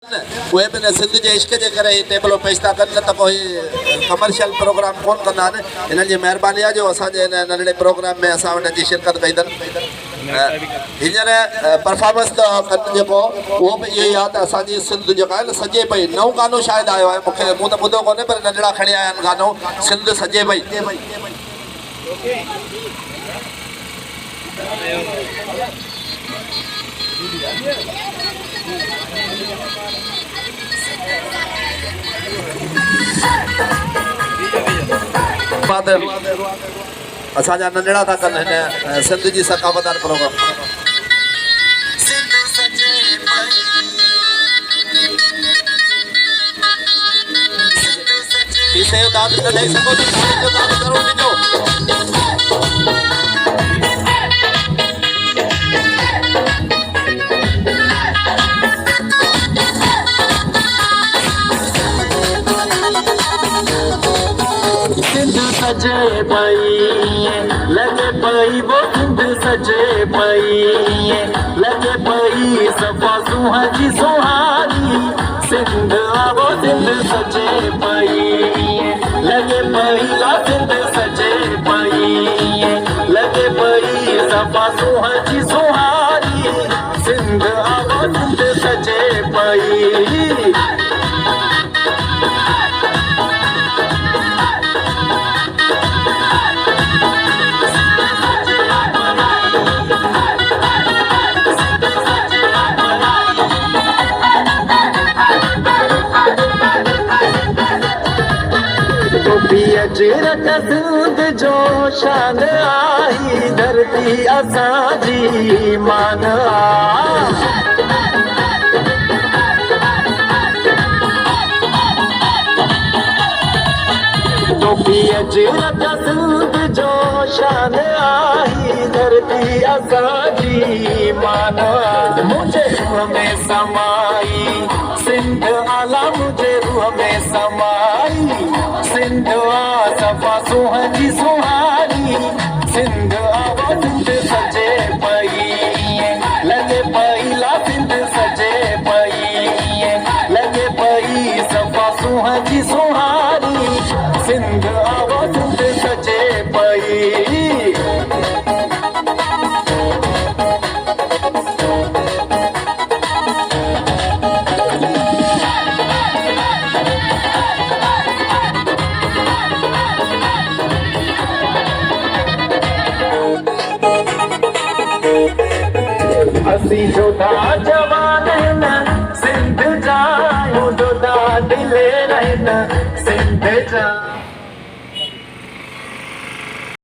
उहे बि न सिंध जे इश्क जे करे टेबलो पेश था कनि, न त कोई कमर्शियल प्रोग्राम कोन कंदा आहिनि। हिननि जी महिरबानी आहे जो असांजे हिन नंढड़े प्रोग्राम में असां वटि अची शिरकत कई अथनि। हींअर परफॉर्मेंस त कनि जेको उहो बि इहो ई आहे त असांजी सिंध जेका आहे न सजे पई। नओं गानो शायदि आयो आहे, मूंखे मूं त ॿुधो कोन्हे, पर नंढड़ा खणी आया आहिनि गानो सिंध सजे पई। असांजा नंढड़ा था कनि हिन सिंध जी सकाफ़त प्रोग्राम। दाद न ॾेई सघो त दाद ज़रूरु ॾिजो। सजे पई लगे पई वो सिंध सजे पई लगे पई सफ़ा सुहा जी सुहारी सिंध वो सिंध सजे पई लगे पई ला सिंध सजे पई लगे पई सफ़ा सुहा जी सुहारी सिंध वो सिंध सजे पई। अजरत सिंध जो शान आई धरती असांजी मान टोपी अजरत सिंध जो शान आई धरती असांजी मान मुझे रूह में समाई सिंध आला मुझे रूह में समाई सिंध सफ़ा सुहा जी सुहारी सिंध वो सिंध सजे पई लगे पई ला सिंध सजे पई लगे पई सफ़ा सुहा जी सुहारी सिंध वो सिंध सजे पई। असी जोधा जवान न सिंध जा जोधा दिले रहन सिंध जा।